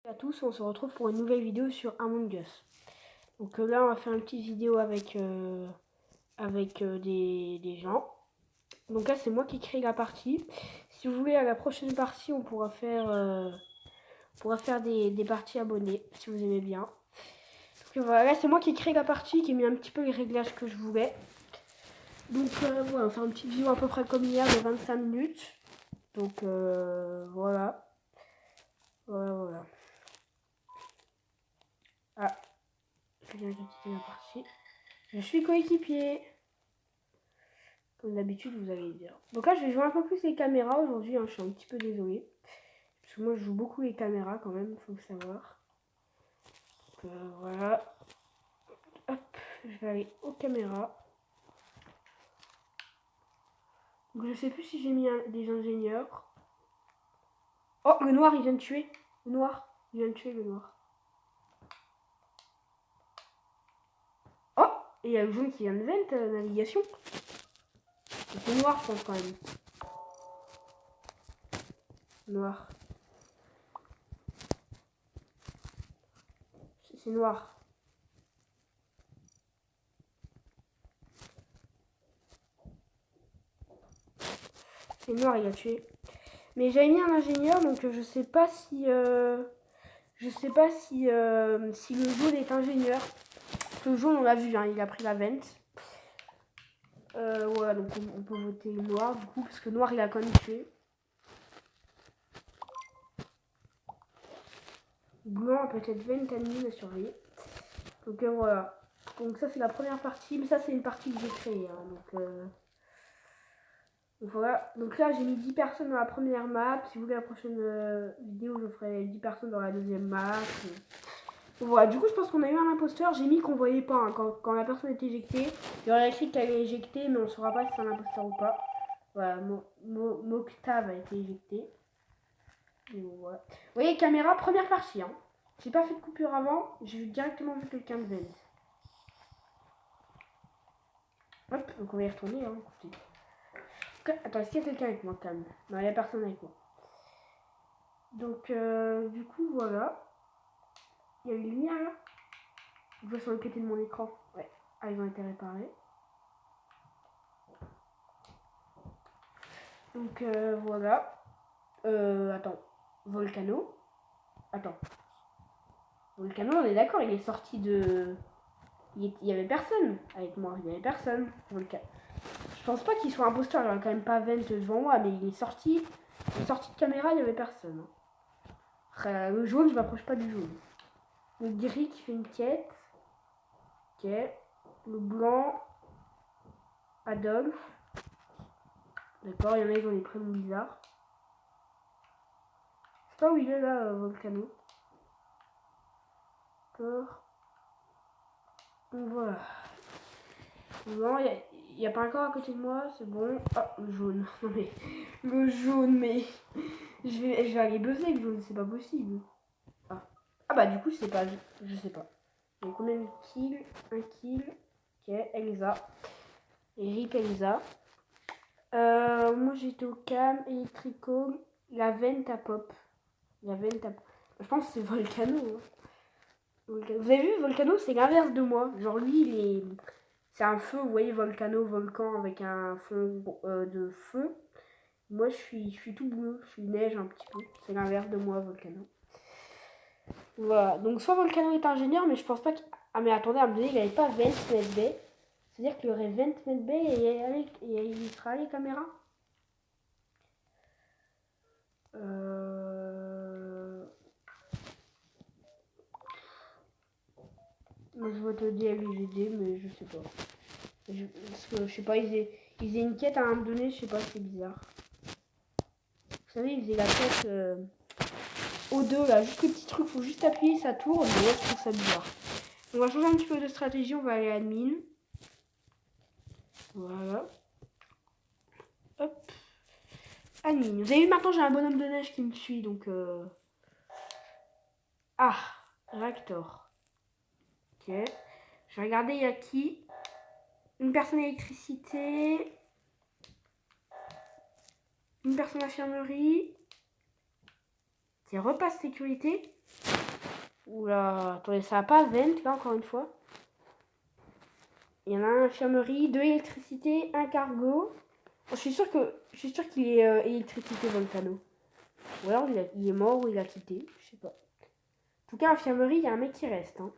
À tous, on se retrouve pour une nouvelle vidéo sur Among Us. Donc là, on va faire une petite vidéo avec des gens. Donc là, c'est moi qui crée la partie. Si vous voulez, à la prochaine partie, on pourra faire des parties abonnées, si vous aimez bien. Donc voilà, là, c'est moi qui crée la partie, qui ai mis un petit peu les réglages que je voulais. Donc voilà, on va faire une petite vidéo à peu près comme hier, de 25 minutes. Donc voilà. Voilà. Ah, je viens de quitter la partie. Je suis coéquipier. Comme d'habitude, vous allez dire. Donc là, je vais jouer un peu plus les caméras aujourd'hui. Hein, je suis un petit peu désolée. Parce que moi, je joue beaucoup les caméras quand même, il faut le savoir. Donc voilà. Hop, je vais aller aux caméras. Donc je sais plus si j'ai mis des ingénieurs. Oh, le noir, il vient de tuer. Le noir, il vient de tuer le noir. Oh, et il y a le jaune qui vient de vente navigation. C'est noir, je pense quand même. Noir. C'est noir. C'est noir, il a tué. Mais j'avais mis un ingénieur, donc je sais pas si si le jaune est ingénieur. Le jaune, on l'a vu, hein, il a pris la vente. Voilà, donc on peut voter noir du coup, parce que noir il a quand même tué. Blanc peut-être 20 admin à surveiller. Donc voilà. Donc ça c'est la première partie, mais ça c'est une partie que j'ai créée. Hein, donc voilà. Donc là j'ai mis 10 personnes dans la première map. Si vous voulez la prochaine vidéo, je ferai 10 personnes dans la deuxième map. Voilà, du coup je pense qu'on a eu un imposteur. J'ai mis qu'on voyait pas hein, quand la personne est éjectée. Il y aurait écrit qu'elle est éjectée, mais on saura pas si c'est un imposteur ou pas. Voilà, Moctave a été éjecté. Voilà. Vous voyez, caméra, première partie. Hein. J'ai pas fait de coupure avant, j'ai directement vu quelqu'un de vente. Hop, donc on va y retourner. Hein, écoutez. Attends, est-ce qu'il y a quelqu'un avec moi quand même? Non, il n'y a personne avec moi. Donc, du coup, voilà. Il y a une lumière là. Je vois sur le côté de mon écran. Ouais. Ah, ils ont été réparés. Donc, voilà. Attends. Volcano. Attends. Volcano, on est d'accord, il est sorti de... Il y avait personne avec moi. Il y avait personne. Volcano. Je pense pas qu'il soit imposteur, il n'y aurait quand même pas 20 devant moi, mais il est sorti. Il est sorti de caméra, il n'y avait personne. Après, le jaune, je m'approche pas du jaune. Le gris qui fait une quête. Ok. Le blanc. Adolphe. D'accord, il y en a, ils ont des prénoms bizarres. Je sais pas où il est là, Volcano. D'accord. Donc voilà. Non, il n'y a pas encore à côté de moi, c'est bon. Ah, le jaune. Non mais. Le jaune, mais. Je vais aller buzzer le jaune, c'est pas possible. Ah bah du coup, je sais pas. Je sais pas. Donc combien de kills? Un kill. Ok, Elsa. Et RIP Elsa. Moi j'étais au cam, électrico, la vente à pop. La vente à pop. Je pense que c'est Volcano. Hein. Vous avez vu, Volcano, c'est l'inverse de moi. Genre lui, il est... C'est un feu, vous voyez, Volcano, volcan avec un fond de feu. Moi, je suis tout bleu, je suis neige un petit peu. C'est l'inverse de moi, Volcano. Voilà, donc soit Volcano est ingénieur, mais je pense pas qu'il... Ah mais attendez, à me donner, il n'avait pas 20 mètres bay. C'est-à-dire qu'il y aurait 20 mètres bay et il sera à les caméras. Moi, je vais te dire LGD, mais je sais pas. Parce que je sais pas, ils faisaient une quête à un moment donné, je sais pas, c'est bizarre. Vous savez, ils faisaient la quête au 2 là, juste le petit truc, faut juste appuyer, ça tourne, mais là, je trouve ça bizarre. On va changer un petit peu de stratégie, on va aller à admin. Voilà. Hop. Admin. Vous avez vu, maintenant j'ai un bonhomme de neige qui me suit, donc Ah, réacteur. Ok. Je vais regarder, il y a qui? Une personne électricité. Une personne infirmerie. C'est repasse sécurité. Oula, attendez, ça va pas vent là encore une fois. Il y en a un infirmerie, 2 électricité, un cargo. Je suis sûr qu'il est électricité volcano. Ou alors il est mort ou il a quitté, je sais pas. En tout cas, infirmerie, il y a un mec qui reste. Hein.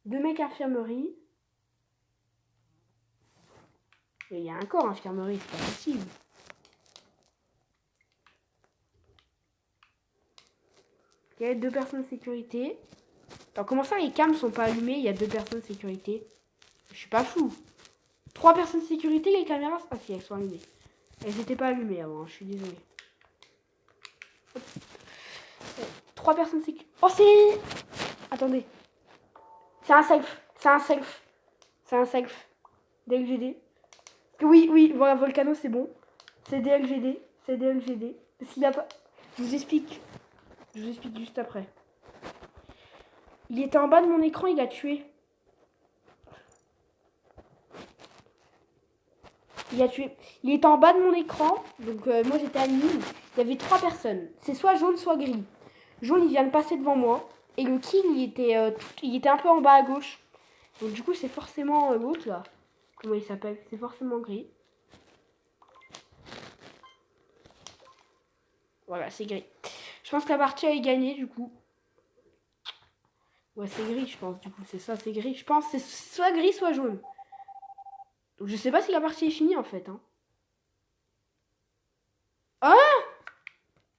2 mecs infirmerie. Et il y a un corps infirmerie, c'est pas possible. Il y a 2 personnes de sécurité. Alors comment ça les cams sont pas allumées, il y a 2 personnes de sécurité? Je suis pas fou. 3 personnes de sécurité, les caméras... Ah si, elles sont allumées. Elles étaient pas allumées avant, je suis désolé. 3 personnes de sécurité... Oh c'est... Attendez. C'est un self. C'est un self. C'est un self. DLGD. Oui, voilà, Volcano, c'est bon. C'est DLGD. C'est DLGD. S'il a pas... Je vous explique. Je vous explique juste après. Il était en bas de mon écran, il a tué. Il a tué. Il était en bas de mon écran. Donc moi j'étais à mine. Il y avait 3 personnes. C'est soit jaune, soit gris. Jaune, il vient de passer devant moi. Et le kill, il était un peu en bas à gauche. Donc du coup, c'est forcément l'autre là. Comment il s'appelle? C'est forcément gris. Voilà, c'est gris. Je pense que la partie est gagnée du coup. Ouais, c'est gris, je pense. Du coup, c'est ça, c'est gris. Je pense que c'est soit gris, soit jaune. Donc je sais pas si la partie est finie en fait. Hein. Ah!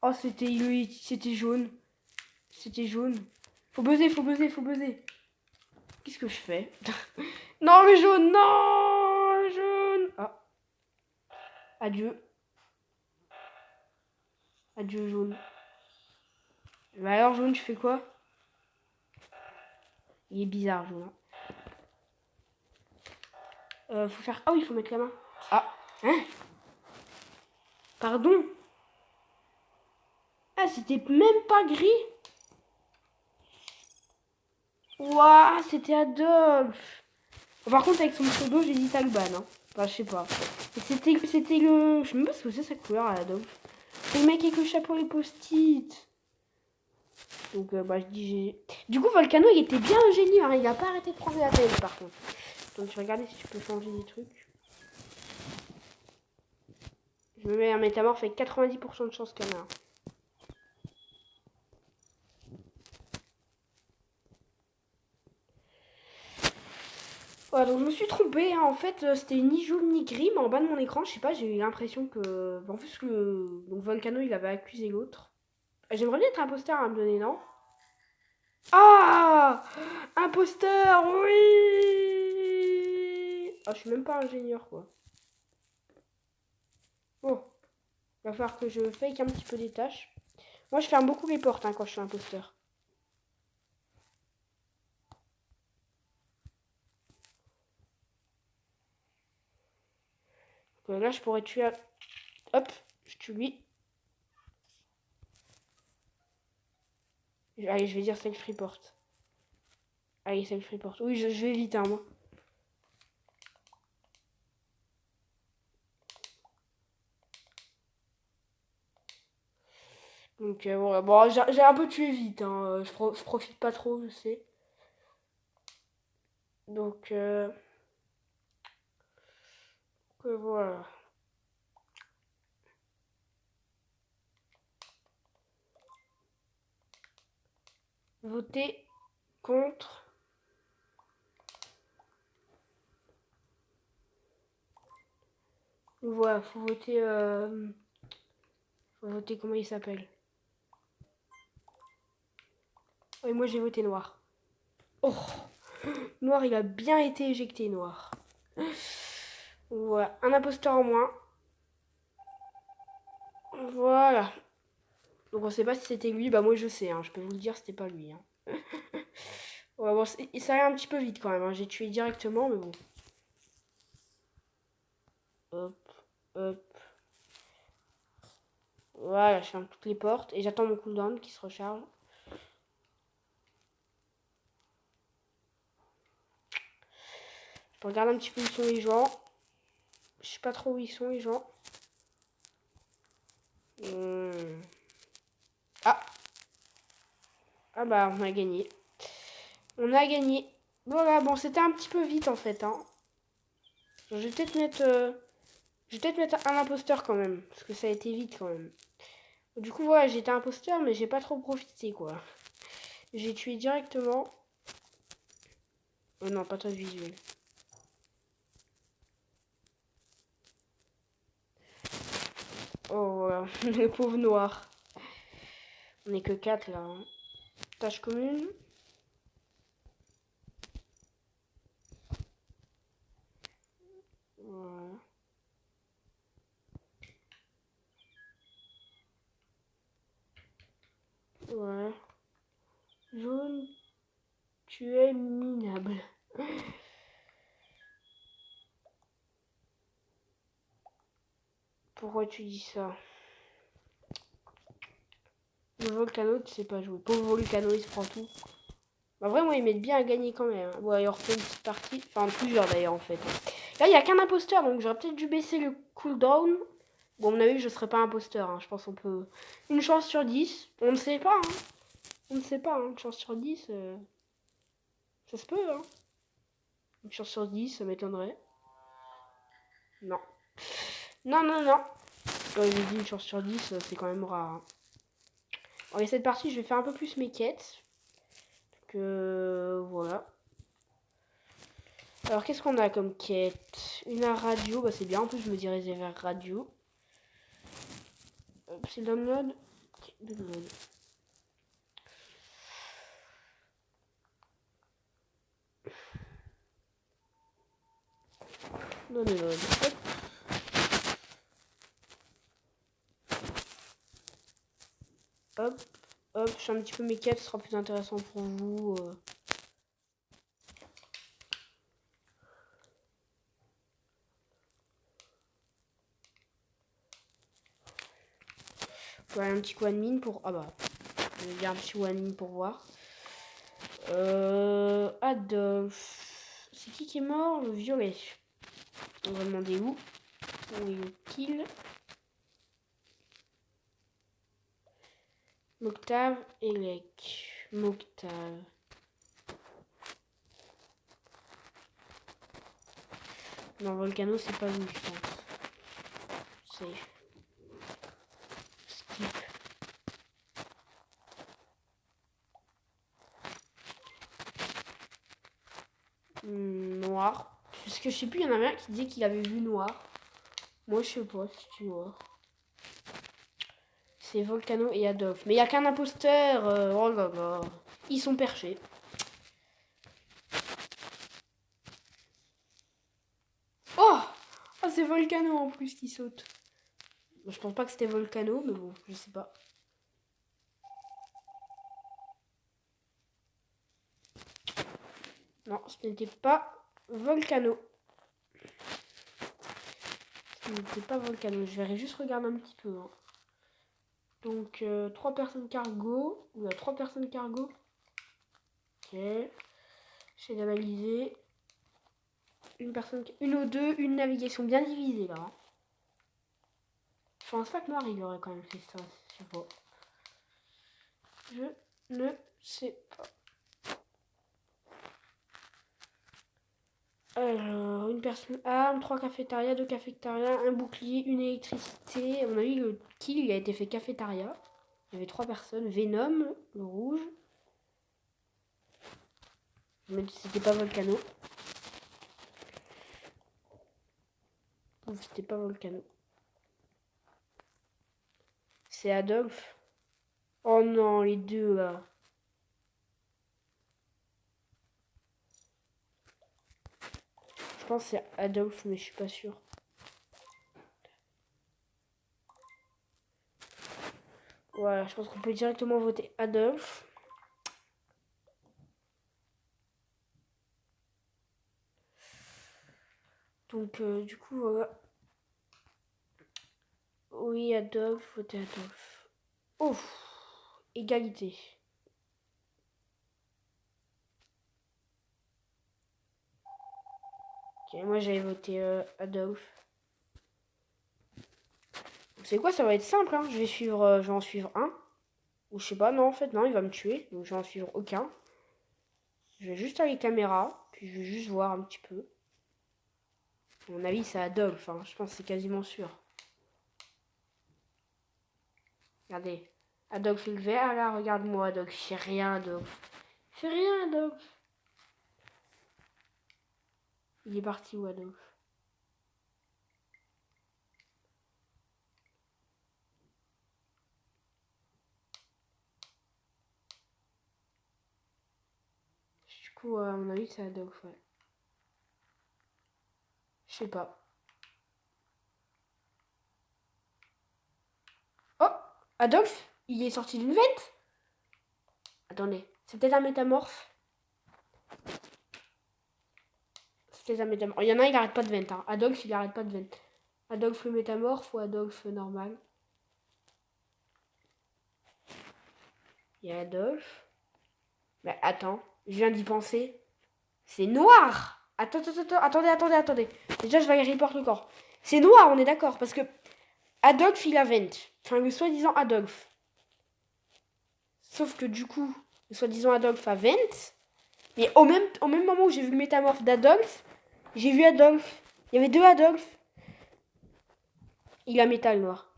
Oh, c'était jaune. C'était jaune. Faut buzzer, faut buzzer, faut buzzer. Qu'est-ce que je fais? Non, le jaune, non, le jaune. Ah. Adieu. Adieu, jaune. Bah alors, jaune, tu fais quoi? Il est bizarre, jaune. Faut faire... Ah oui, il faut mettre la main. Ah. Hein? Pardon? Ah, c'était même pas gris? Ouah, c'était Adolphe. Par contre, avec son pseudo, j'ai dit Talban. Hein. Enfin, je sais pas. C'était le... Je sais même pas ce que c'est sa couleur à Adolphe. C'est le mec avec le chapeau et post-it. Donc, bah, je dis j'ai... Du coup, Volcano, il était bien ingénieux. Hein. Il a pas arrêté de prendre la tête, par contre. Donc, je vais regarder si tu peux changer des trucs. Je me mets un métamorphe avec 90% de chance qu'il y en a un. Voilà, donc je me suis trompée. Hein. En fait, c'était ni jaune ni gris, mais en bas de mon écran, je sais pas, j'ai eu l'impression que... En plus, donc, Volcano, il avait accusé l'autre. J'aimerais bien être imposteur à me donner, non? Ah! Imposteur, oui! Ah, je suis même pas ingénieur, quoi. Bon, il va falloir que je fake un petit peu des tâches. Moi, je ferme beaucoup les portes hein, quand je suis imposteur. Donc, là, je pourrais tuer... Hop, je tue lui. Allez, je vais dire self report. Allez, self report. Oui, je vais vite, hein, moi. Donc, voilà. Bon, j'ai un peu tué vite. Hein. Je profite pas trop, je sais. Donc, voilà. Voter contre. Voilà, faut voter. Faut voter comment il s'appelle. Et moi j'ai voté noir. Oh, noir, il a bien été éjecté, noir. Voilà, un imposteur en moins. Voilà. Donc on sait pas si c'était lui, bah moi je sais, hein. Je peux vous le dire, c'était pas lui. Hein. Ouais, bon, ça allait un petit peu vite quand même, hein. J'ai tué directement, mais bon. Hop, hop. Voilà, je ferme toutes les portes et j'attends mon cooldown qui se recharge. Je regarde un petit peu où sont les gens. Je sais pas trop où ils sont les gens. Ah. Ah bah, on a gagné. On a gagné. Voilà, bon, c'était un petit peu vite en fait. Hein. Je vais peut-être mettre, un imposteur quand même. Parce que ça a été vite quand même. Du coup, voilà, j'étais imposteur, mais j'ai pas trop profité quoi. J'ai tué directement. Oh non, pas toi de visuel. Oh voilà, le pauvre noir. On est que 4 là. Hein. Tâche commune. Voilà. Ouais. Jaune, tu es minable. Pourquoi tu dis ça? Le Volcano, tu sais pas jouer. Pauvre Volcano, il se prend tout. Bah vrai, moi, ils m'aident bien à gagner quand même. Hein. Ouais, il refait une petite partie. Enfin, plusieurs d'ailleurs, en fait. Là, il n'y a qu'un imposteur, donc j'aurais peut-être dû baisser le cooldown. Bon, à mon avis, je serais pas imposteur. Hein. Je pense qu'on peut... Une chance sur 10. On ne sait pas. Hein. On ne sait pas. Hein. Une chance sur 10, ça se peut. Hein. Une chance sur 10, ça m'étonnerait. Non. Non, non, non. J'ai dit une chance sur 10, c'est quand même rare. Hein. Bon, et cette partie, je vais faire un peu plus mes quêtes. Voilà. Alors, qu'est-ce qu'on a comme quête? Une radio, bah c'est bien. En plus, je me dirigeais vers radio. C'est download. Okay, download. Download. Hop. Hop. Hop. Je fais un petit peu mes quêtes. Ce sera plus intéressant pour vous. Voilà, un petit coup admin pour... Ah bah. Je vais dire un petit coup admin pour voir. Adolphe. C'est qui est mort? Le violet. On va demander où. Où est le kill? Moctave et Lec. Moctave. Non, Volcano, c'est pas lui, je pense. C'est... Skip. Noir. Parce que je sais plus, il y en avait un qui disait qu'il avait vu noir. Moi, je sais pas si tu vois. C'est Volcano et Adolphe. Mais il n'y a qu'un imposteur. Oh là là. Ils sont perchés. Oh, oh c'est Volcano en plus qui saute. Je pense pas que c'était Volcano, mais bon, je sais pas. Non, ce n'était pas Volcano. Ce n'était pas Volcano. Je vais juste regarder un petit peu. Hein. Donc, 3 personnes cargo. Il y a 3 personnes cargo. Ok. J'essaie d'analyser. Une ou deux, une navigation bien divisée là. Hein. Je pense pas que Noir il aurait quand même fait ça. Je sais pas. Je ne sais pas. Alors, une personne arme, 3 cafétérias, 2 cafétérias, un bouclier, une électricité. À mon avis, le kill il a été fait cafétéria. Il y avait 3 personnes. Venom, le rouge. Mais c'était pas Volcano. C'était pas Volcano. C'est Adolphe. Oh non, les deux là. Je pense que c'est Adolphe, mais je suis pas sûr. Voilà, je pense qu'on peut directement voter Adolphe. Donc, du coup, voilà. Oui, Adolphe, votez Adolphe. Ouf, égalité. Ok, moi j'avais voté Adolphe. C'est quoi, ça va être simple, hein. Je vais en suivre un. Ou je sais pas, non, en fait, non, il va me tuer. Donc je vais en suivre aucun. Je vais juste aller caméra. Puis je vais juste voir un petit peu. À mon avis, c'est Adolphe. Hein. Je pense que c'est quasiment sûr. Regardez. Adolphe le vert, là, regarde-moi, Adolphe. Je fais rien, Adolphe. Je fais rien, Adolphe. Il est parti où, Adolphe? Du coup, à mon avis, c'est Adolphe, ouais. Je sais pas. Oh! Adolphe? Il est sorti d'une vente? Attendez. C'est peut-être un métamorphe. C'est peut-être un métamorphe. Il y en a un, il arrête pas de vente. Hein. Adolphe, il arrête pas de vente. Adolphe le métamorphe ou Adolphe normal? Il y a Adolphe. Mais attends, je viens d'y penser. C'est noir! Attendez. Déjà, je vais aller report le corps. C'est noir, on est d'accord, parce que Adolphe, il a vent. Enfin, le soi-disant Adolphe. Sauf que du coup, le soi-disant Adolphe a vent. Mais au même moment où j'ai vu le métamorphe d'Adolphe, j'ai vu Adolphe. Il y avait deux Adolphe. Il a métal noir.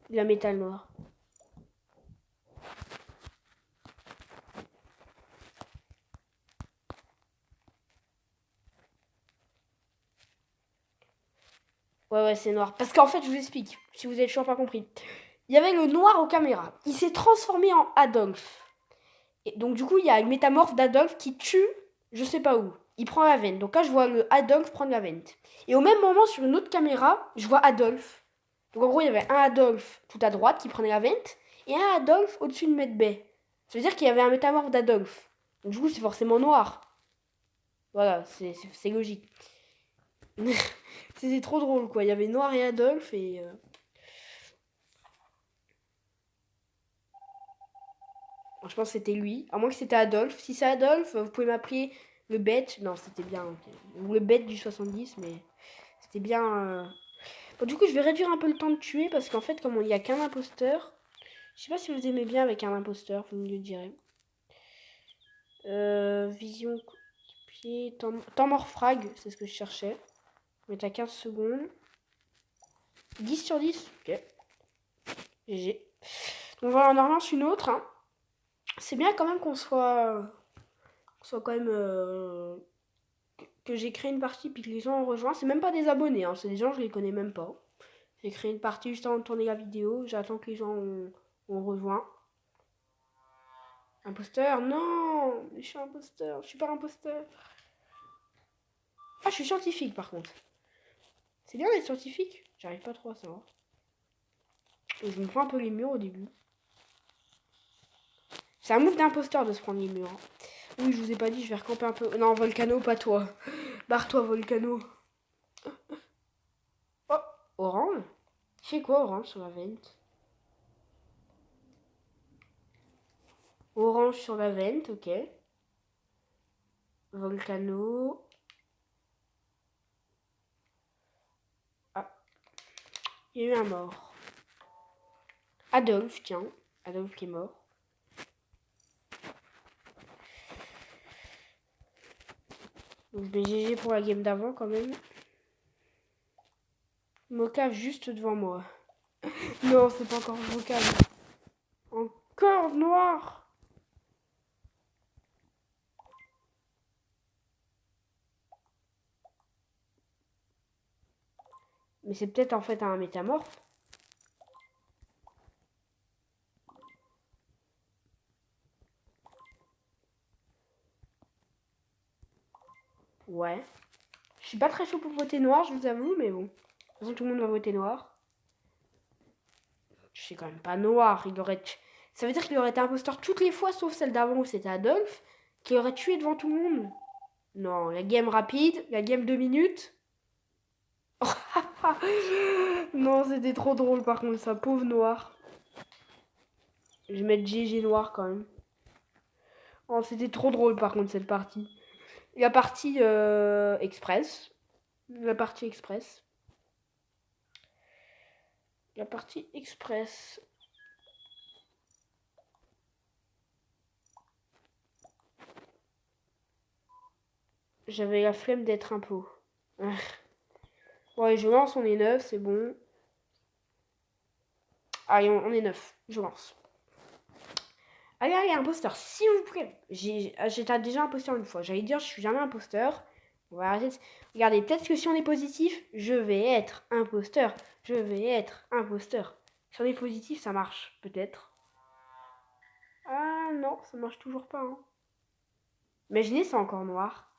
Il a métal noir. Ouais, c'est noir. Parce qu'en fait, je vous explique, si vous avez toujours pas compris. Il y avait le noir aux caméras. Il s'est transformé en Adolphe. Et donc, du coup, il y a le métamorphe d'Adolphe qui tue, je sais pas où. Il prend la veine. Donc là, je vois le Adolphe prendre la veine. Et au même moment, sur une autre caméra, je vois Adolphe. Donc en gros, il y avait un Adolphe tout à droite qui prenait la veine et un Adolphe au-dessus de Medbay. Ça veut dire qu'il y avait un métamorphe d'Adolphe. Donc du coup, c'est forcément noir. Voilà, c'est logique. C'était trop drôle, quoi. Il y avait Noir et Adolphe et... Je pense que c'était lui. À moins que c'était Adolphe. Si c'est Adolphe, vous pouvez m'appeler le bête. Non, c'était bien. Okay. Ou le bête du 70, mais c'était bien... Bon, du coup, je vais réduire un peu le temps de tuer parce qu'en fait, comme il n'y a qu'un imposteur... Je sais pas si vous aimez bien avec un imposteur, vous me le direz. Vision pied, temps mort frag, c'est ce que je cherchais. On est à 15 secondes. 10 sur 10, ok. GG. Donc voilà, on en relance une autre. Hein. C'est bien quand même qu'on soit quand même... que j'ai créé une partie puis que les gens ont rejoint. C'est même pas des abonnés, hein. C'est des gens, je les connais même pas. J'ai créé une partie juste avant de tourner la vidéo. J'attends que les gens ont rejoint. Imposteur? Non! Je suis imposteur. Je suis pas imposteur. Ah, je suis scientifique par contre. C'est bien d'être scientifique. J'arrive pas trop à savoir. Et je me prends un peu les murs au début. C'est un move d'imposteur de se prendre les murs. Oui, je vous ai pas dit, je vais recamper un peu. Non, Volcano, pas toi. Barre-toi, Volcano. Oh, orange. C'est quoi orange sur la vente? Orange sur la vente, ok. Volcano. Ah, il y a eu un mort. Adolphe, tiens. Adolphe qui est mort. Donc, GG pour la game d'avant quand même. Mocave juste devant moi. Non, c'est pas encore Mocave. Encore noir. Mais c'est peut-être en fait un métamorphe. Ouais. Je suis pas très chaud pour voter noir, je vous avoue, mais bon. De toute façon, tout le monde va voter noir. Je sais quand même pas noir. Il aurait... Ça veut dire qu'il aurait été imposteur toutes les fois, sauf celle d'avant où c'était Adolphe, qui aurait tué devant tout le monde. Non, la game rapide, la game 2 minutes. Non, c'était trop drôle par contre, ça, pauvre noir. Je vais mettre GG noir quand même. Oh, c'était trop drôle par contre cette partie. La partie express. La partie express. La partie express. J'avais la flemme d'être impôt. Ouais, je lance, on est 9, c'est bon. Allez, on est 9. Je lance. Allez, imposteur, s'il vous plaît. J'étais déjà imposteur une fois. J'allais dire, je suis jamais imposteur. On va arrêter. Regardez, peut-être que si on est positif, je vais être imposteur. Je vais être imposteur. Si on est positif, ça marche, peut-être. Ah non, ça marche toujours pas. Hein. Imaginez, c'est encore noir.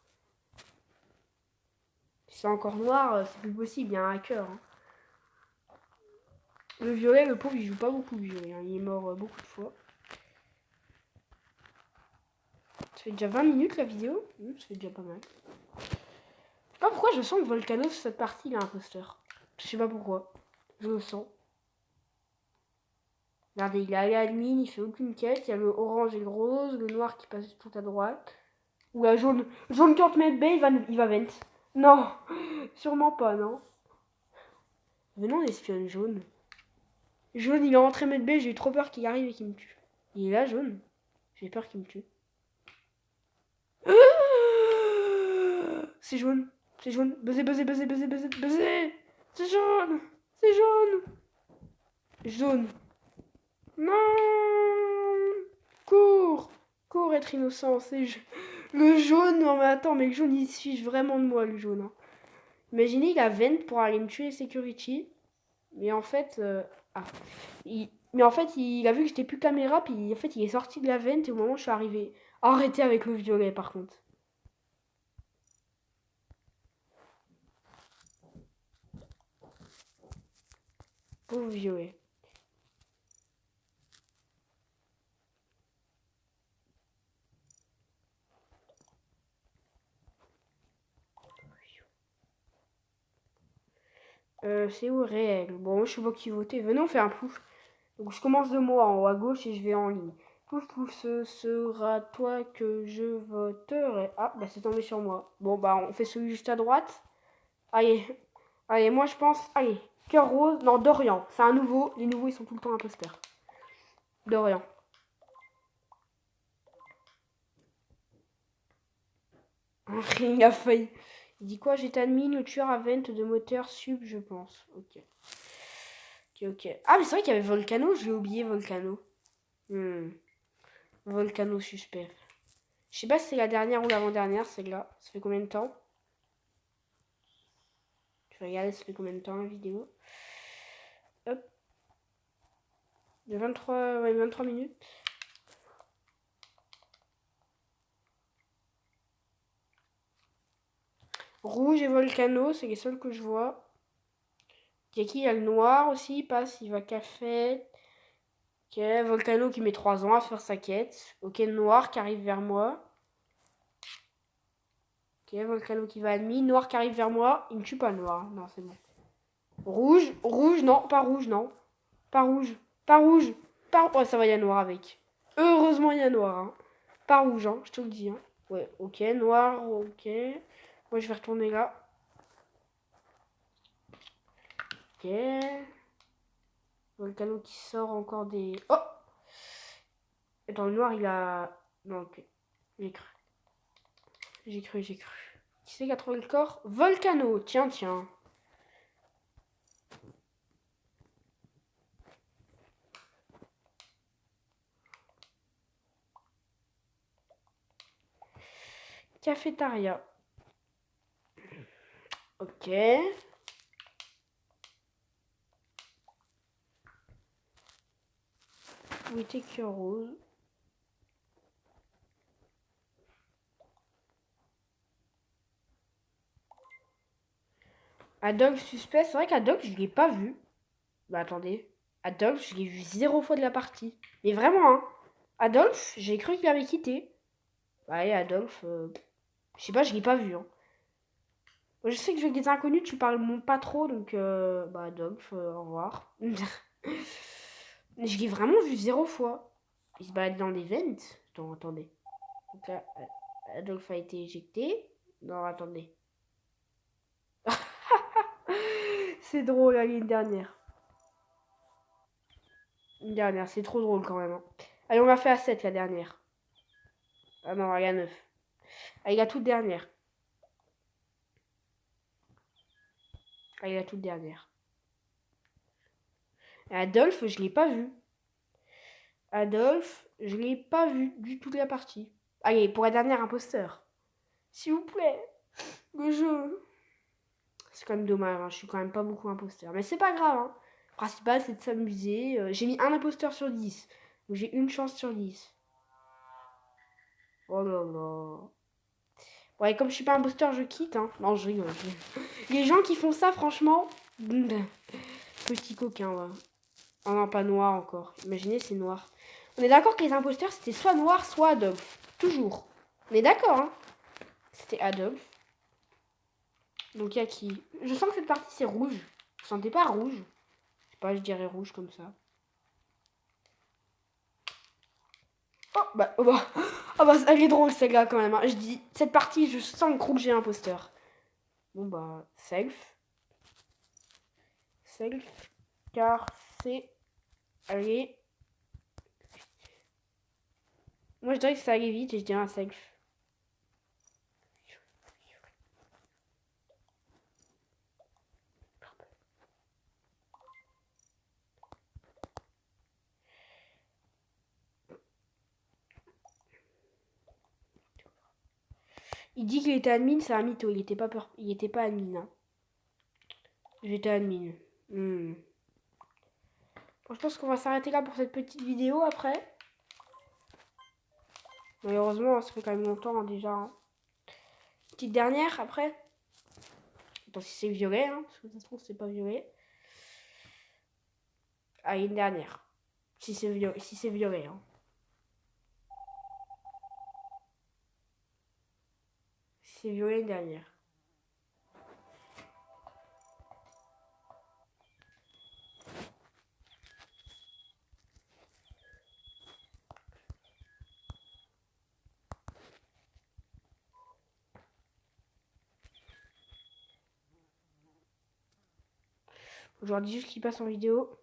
Si c'est encore noir, c'est plus possible, il y a un hacker. Hein. Le violet, le pauvre, il joue pas beaucoup le violet. Hein. Il est mort beaucoup de fois. Ça fait déjà 20 minutes la vidéo. Ça fait déjà pas mal. Je sais pas pourquoi je sens que Volcano sur cette partie il est imposteur. Je sais pas pourquoi. Je le sens. Regardez, il est allé à l'admin, il fait aucune quête. Il y a le orange et le rose, le noir qui passe tout à droite. Ou la jaune. Jaune 40 mètres B, il va vent. Non, sûrement pas, non. Venons, on espionne jaune. Jaune, il est rentré mètre B, j'ai eu trop peur qu'il arrive et qu'il me tue. Il est là, jaune. J'ai peur qu'il me tue. C'est jaune. C'est jaune. Buzzer, buzzer, buzzer, buzzer, buzzer, buzzer. C'est jaune. C'est jaune. Jaune. Non. Cours. Cours, être innocent. C'est le jaune. Non, mais attends, mais le jaune, il se fiche vraiment de moi, le jaune. Hein. Imaginez, il a vent pour aller me tuer security. Mais en fait... ah. Mais en fait, il a vu que j'étais plus caméra. Puis en fait, il est sorti de la vent. Et au moment où je suis arrivé... Arrêtez avec le violet, par contre. Pauvre violet. C'est où règle? Bon, je sais pas qui voter. Venez, on fait un pouf. Donc, je commence de moi en haut à gauche et je vais en ligne. Pouf, pouf, ce sera toi que je voterai. Ah, bah c'est tombé sur moi. Bon, bah on fait celui juste à droite. Allez, allez, moi je pense. Allez, cœur rose. Non, Dorian. C'est un nouveau. Les nouveaux, ils sont tout le temps imposteurs. Dorian. Il a failli. Il dit quoi? J'ai admis le tueur à vente de moteur sub, je pense. Ok. Ok. Ah, mais c'est vrai qu'il y avait Volcano. J'ai oublié Volcano. Volcano suspect. Je sais pas si c'est la dernière ou l'avant-dernière, celle-là. Ça fait combien de temps? Je vais regarder ça fait combien de temps la vidéo. Hop. De 23, ouais, 23 minutes. Rouge et Volcano, c'est les seuls que je vois. Il y a qui? Il y a le noir aussi, il passe, il va café. Ok, Volcano qui met 3 ans à faire sa quête. Ok, noir qui arrive vers moi. Ok, Volcano qui va admis. Noir qui arrive vers moi. Il me tue pas, noir. Non, c'est bon. Rouge, rouge, non, pas rouge, non. Pas rouge, pas rouge, pas... Oh, ça va, il y a noir avec. Heureusement, il y a noir. Hein. Pas rouge, hein, je te le dis. Hein. Ouais, ok, noir, ok. Moi, je vais retourner là. Ok. Volcano qui sort encore des... Oh! Attends, le noir, il a... Non, ok. J'ai cru. J'ai cru, j'ai cru. Qui c'est qui a trouvé le corps? Volcano, tiens, tiens. Cafétéria. Ok. Oui, t'es que rose. Adolphe suspect, c'est vrai qu'Adolphe, je l'ai pas vu. Bah attendez. Adolphe, je l'ai vu 0 fois de la partie. Mais vraiment, hein. Adolphe, j'ai cru qu'il avait quitté. Bah, allez, Adolphe, je sais pas, je l'ai pas vu. Hein. Je sais que je vais avec des inconnus, tu parles pas trop, donc bah Adolphe, au revoir. Je l'ai vraiment vu 0 fois. Il se balade dans des vents. Attends, attendez. Donc là, Adolphe a été éjecté. Non, attendez. C'est drôle, la ligne dernière. Une dernière, c'est trop drôle quand même. Hein. Allez, on l'a fait à 7 la dernière. Ah non, il y a 9. Allez, la toute dernière. Allez, la toute dernière. Et Adolphe, je l'ai pas vu. Adolphe, je l'ai pas vu du tout de la partie. Allez, pour la dernière imposteur. S'il vous plaît, le jeu. C'est quand même dommage, hein. Je suis quand même pas beaucoup imposteur. Mais c'est pas grave. Hein. Le principal, c'est de s'amuser. J'ai mis un imposteur sur 10. Donc j'ai une chance sur 10. Oh là là. Ouais, comme je suis pas imposteur, je quitte. Hein. Non, je rigole. Les gens qui font ça, franchement. Petit coquin, ouais. Oh non, pas noir encore. Imaginez, c'est noir. On est d'accord que les imposteurs, c'était soit noir, soit Adolphe. Toujours. On est d'accord, hein. C'était Adolphe. Donc, il y a qui? Je sens que cette partie, c'est rouge. Vous sentez pas rouge? Je sais pas, je dirais rouge comme ça. Oh bah, elle est drôle celle-là quand même. Hein. Je dis, cette partie, je sens que rouge est imposteur. Bon bah, self. Self. Car c'est... Allez. Moi, je dirais que ça allait vite et je dirais un self. Il dit qu'il était admin, c'est un mytho. Il était pas admin. Hein. J'étais admin. Bon, je pense qu'on va s'arrêter là pour cette petite vidéo après. Malheureusement, ça fait quand même longtemps hein, déjà. Hein. Petite dernière après. Attends, si c'est violet, hein, parce que ça se trouve, c'est pas violet. Ah, une dernière. Si c'est violet. Hein. Si c'est violet, une dernière. Aujourd'hui, juste qu'il passe en vidéo.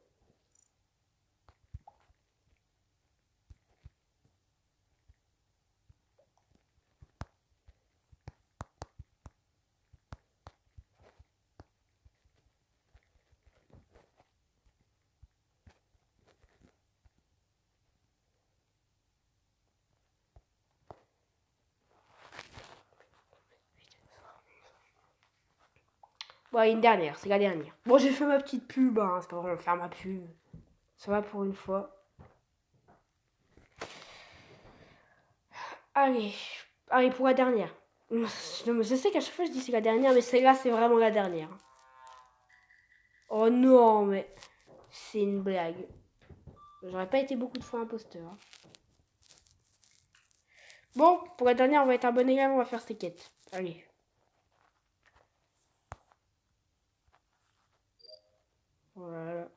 Ouais, une dernière, c'est la dernière. Bon, j'ai fait ma petite pub, hein, c'est pas vraiment faire ma pub. Ça va pour une fois. Allez, pour la dernière. Je sais qu'à chaque fois je dis c'est la dernière, mais celle-là c'est vraiment la dernière. Oh non, mais c'est une blague. J'aurais pas été beaucoup de fois imposteur. Bon, pour la dernière, on va être un bon élève, on va faire ces quêtes. Allez. Voilà.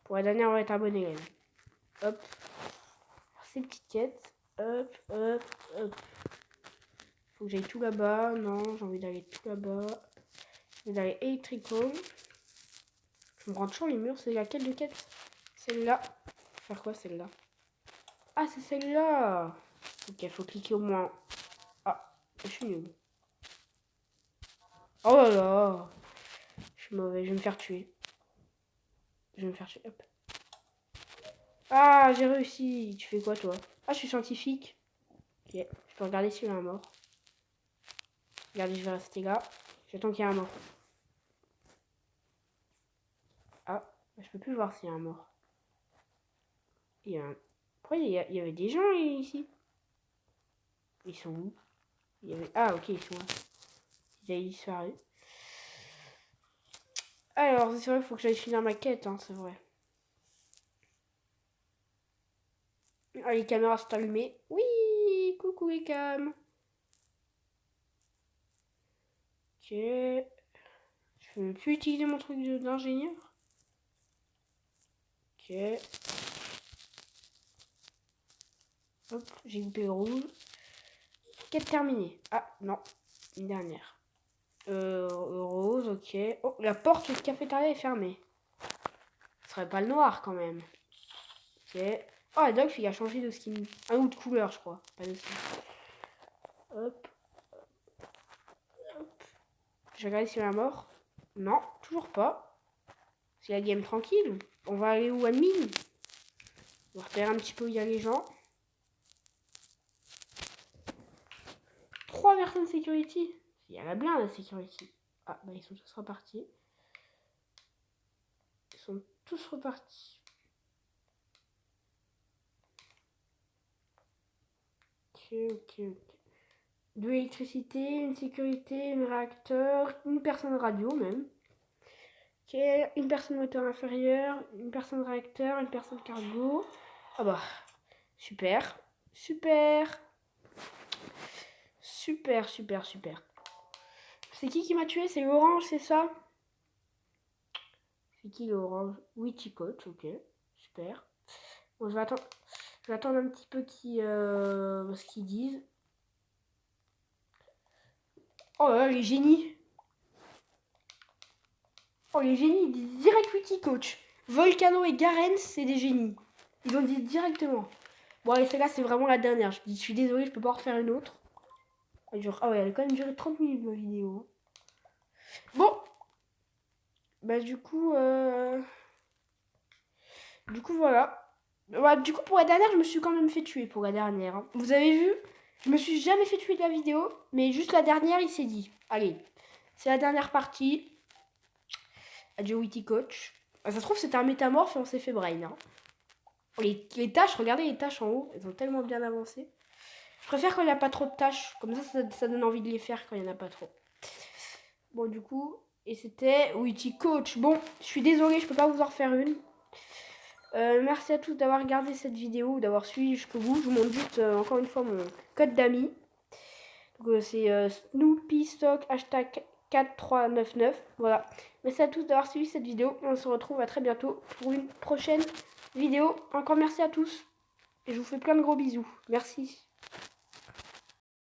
Pour la dernière, on va être un bon élève. Hop. Ces petites quêtes. Hop, hop, hop. Faut que j'aille tout là-bas. Non, j'ai envie d'aller tout là-bas. J'ai envie d'aller électrical. Je me rends toujours les murs. C'est laquelle de quête? Celle-là. Faire quoi celle-là? Ah, c'est celle-là. Ok, faut cliquer au moins. Ah, je suis nul. Oh là là. Je suis mauvais, je vais me faire tuer. Hop. Ah, j'ai réussi. Tu fais quoi, toi? Ah, je suis scientifique. Ok, je peux regarder s'il y a un mort. Regardez, je vais rester là. J'attends qu'il y ait un mort. Ah, je peux plus voir s'il y a un mort. Il y a un... Pourquoi il y avait des gens ici? Ils sont où? Il y avait... Ah, ok, ils sont là. Ils avaient disparu. Alors, c'est vrai, il faut que j'aille finir ma quête, hein, c'est vrai. Ah, les caméras sont allumées. Oui, coucou les cams. Ok. Je ne peux plus utiliser mon truc d'ingénieur. Ok. Hop, j'ai coupé le rouge. Quête terminée. Ah, non. Une dernière. Rose, ok. Oh, la porte de cafétéria est fermée. Ce serait pas le noir quand même. Ok. Oh, la dog, il a changé de skin. Un ou de couleur, je crois. Pas de skin. Hop. Hop. Je vais regarder s'il est mort. Non, toujours pas. C'est la game tranquille. On va aller où, admin? On va repérer un petit peu où il y a les gens. 3 versions de security. Il y en a bien la security. Ah, bah ils sont tous repartis. Ils sont tous repartis. Ok. De l'électricité, une sécurité, un réacteur, une personne radio même. Ok, une personne moteur inférieur, une personne réacteur, une personne cargo. Ah bah, super. C'est qui m'a tué? C'est l'orange, c'est ça? C'est qui l'orange? Witchy Coach, ok, super. Bon, je vais attendre un petit peu ce qu'ils disent. Oh là là, les génies! Oh, les génies, ils disent direct Witchy Coach. Volcano et Garen, c'est des génies. Ils ont dit directement. Bon, allez, celle-là, c'est vraiment la dernière. Je suis désolée, je peux pas en refaire une autre. Ah ouais, elle a quand même duré 30 minutes, ma vidéo. Bon. Bah, du coup, voilà. Bah, du coup, pour la dernière, je me suis quand même fait tuer pour la dernière. Hein. Vous avez vu? Je me suis jamais fait tuer de la vidéo. Mais juste la dernière, il s'est dit. Allez, c'est la dernière partie. Adieu, Witty Coach. Ça se trouve, c'était un métamorphe et on s'est fait brain. Hein. Les tâches, regardez les tâches en haut. Elles ont tellement bien avancé. Je préfère quand il n'y a pas trop de tâches. Comme ça donne envie de les faire quand il n'y en a pas trop. Bon, du coup, et c'était Witchy Coach. Bon, je suis désolée, je peux pas vous en refaire une. Merci à tous d'avoir regardé cette vidéo, d'avoir suivi jusqu'au bout. Je vous montre juste encore une fois mon code d'amis. C'est Snoopy Stock hashtag 4399. Voilà. Merci à tous d'avoir suivi cette vidéo. On se retrouve à très bientôt pour une prochaine vidéo. Encore merci à tous. Et je vous fais plein de gros bisous. Merci.